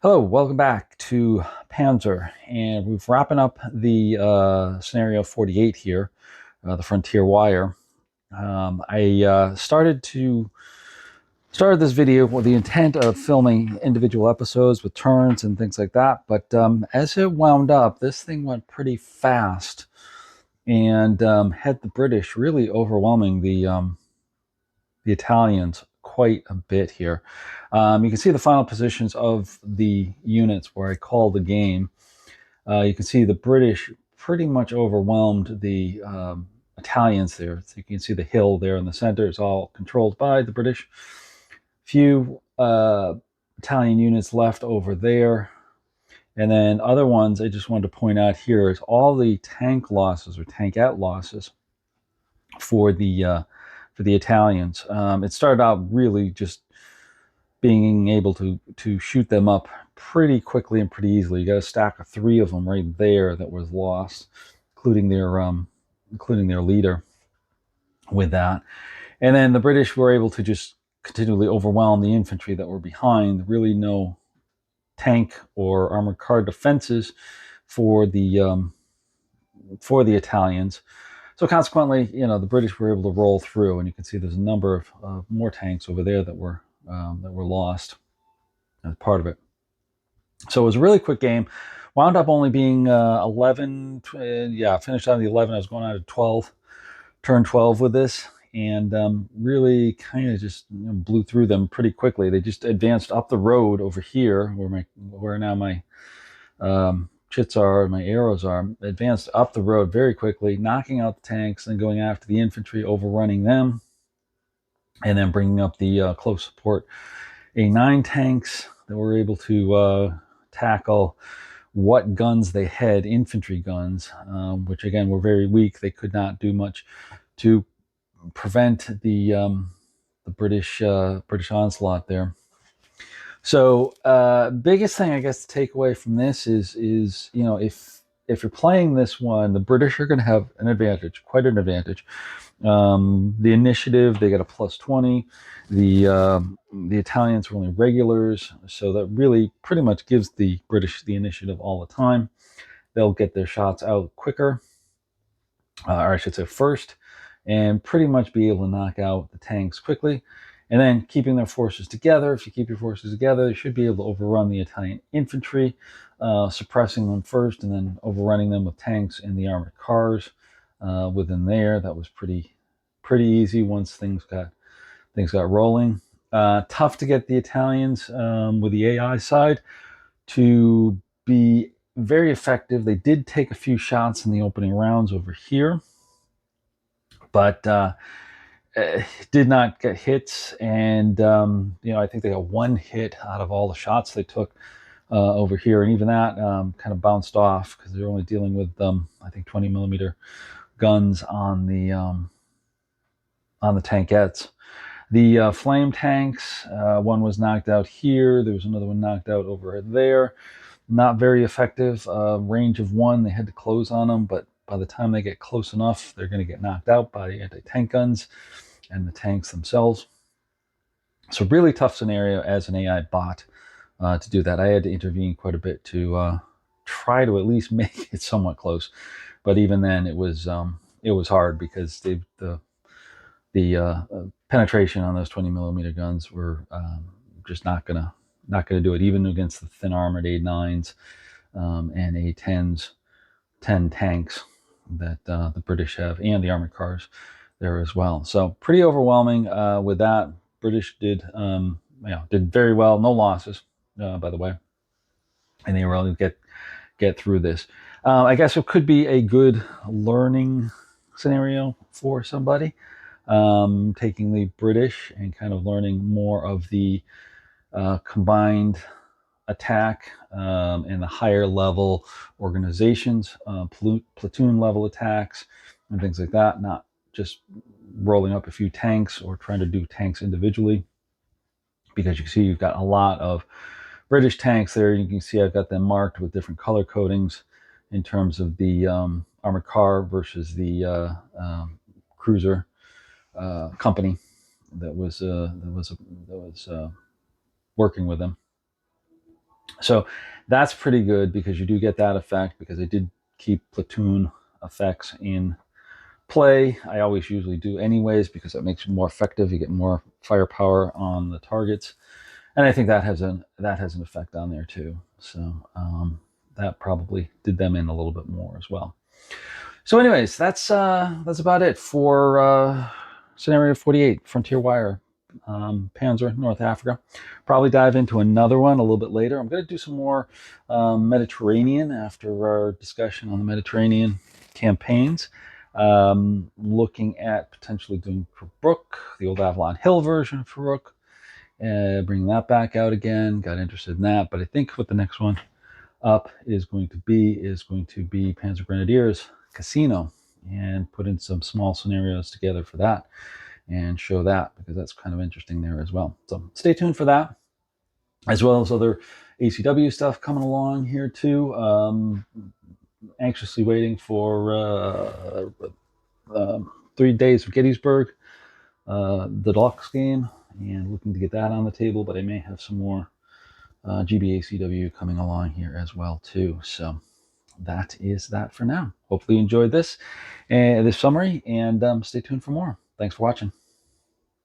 Hello, welcome back to Panzer, and we're wrapping up the scenario 48 here, the Frontier Wire. I started this video with the intent of filming individual episodes with turns and things like that, but as it wound up, this thing went pretty fast and had the British really overwhelming the Italians quite a bit here. You can see the final positions of the units where I called the game. You can see the British pretty much overwhelmed the Italians there. So you can see the hill there in the center is all controlled by the British. Few Italian units left over there. And then other ones I just wanted to point out here is all the tank losses or tankette losses for the Italians. It started out really just being able to shoot them up pretty quickly and pretty easily. You got a stack of 3 of them right there that was lost, including their leader with that. And then the British were able to just continually overwhelm the infantry that were behind. Really no tank or armored car defenses for the Italians. So consequently, the British were able to roll through, and you can see there's a number of more tanks over there that were lost as part of it. So it was a really quick game. Wound up only being 11. Finished out of the 11. I was going out of 12, turn 12 with this, and really kind of just blew through them pretty quickly. They just advanced up the road over here, where now my chits are, my arrows are, advanced up the road very quickly, knocking out the tanks, then going after the infantry, overrunning them, and then bringing up the close support A9 tanks that were able to tackle what guns they had, infantry guns, which again were very weak. They could not do much to prevent the British onslaught there. So biggest thing I guess to take away from this is if you're playing this one, the British are going to have an advantage, quite an advantage. The initiative, they got a +20. The Italians were only regulars, so that really pretty much gives the British the initiative all the time. They'll get their shots out quicker, or I should say first, and pretty much be able to knock out the tanks quickly. And then keeping their forces together. If you keep your forces together, you should be able to overrun the Italian infantry, suppressing them first, and then overrunning them with tanks and the armored cars within there. That was pretty easy once things got rolling. Tough to get the Italians with the AI side to be very effective. They did take a few shots in the opening rounds over here, but did not get hits. And I think they got 1 hit out of all the shots they took over here, and even that kind of bounced off because they're only dealing with I think 20 millimeter guns on the tankettes. The flame tanks, one was knocked out here. There was another one knocked out over there. Not very effective. Range of 1. They had to close on them, but by the time they get close enough, they're going to get knocked out by the anti-tank guns and the tanks themselves. So really tough scenario as an AI bot to do that. I had to intervene quite a bit to try to at least make it somewhat close, but even then it was hard because the penetration on those 20 millimeter guns were just not gonna do it, even against the thin armored A9s and A10s, 10 tanks that the British have, and the armored cars there as well. So pretty overwhelming with that. British did very well, no losses, by the way, and they were able to get through this. I guess it could be a good learning scenario for somebody, taking the British and kind of learning more of the combined attack and the higher level organizations, platoon level attacks and things like that, not just rolling up a few tanks or trying to do tanks individually, because you can see you've got a lot of British tanks there. You can see I've got them marked with different color codings in terms of the armored car versus the cruiser company that was working with them. So that's pretty good because you do get that effect, because I did keep platoon effects in play. I always usually do anyways, because that makes it more effective. You get more firepower on the targets, and I think that has an effect on there too. So that probably did them in a little bit more as well. So, anyways, that's about it for scenario 48, Frontier Wire, Panzer North Africa. Probably dive into another one a little bit later. I'm going to do some more Mediterranean after our discussion on the Mediterranean campaigns. Looking at potentially doing Farouk, the old Avalon Hill version of Farouk, bringing that back out again. Got interested in that, but I think what the next one up is going to be Panzer Grenadiers Casino, and put in some small scenarios together for that and show that, because that's kind of interesting there as well. So stay tuned for that, as well as other ACW stuff coming along here too. Anxiously waiting for 3 Days of Gettysburg, the deluxe game, and looking to get that on the table. But I may have some more GBACW coming along here as well too. So that is that for now. Hopefully you enjoyed this summary, and stay tuned for more. Thanks for watching.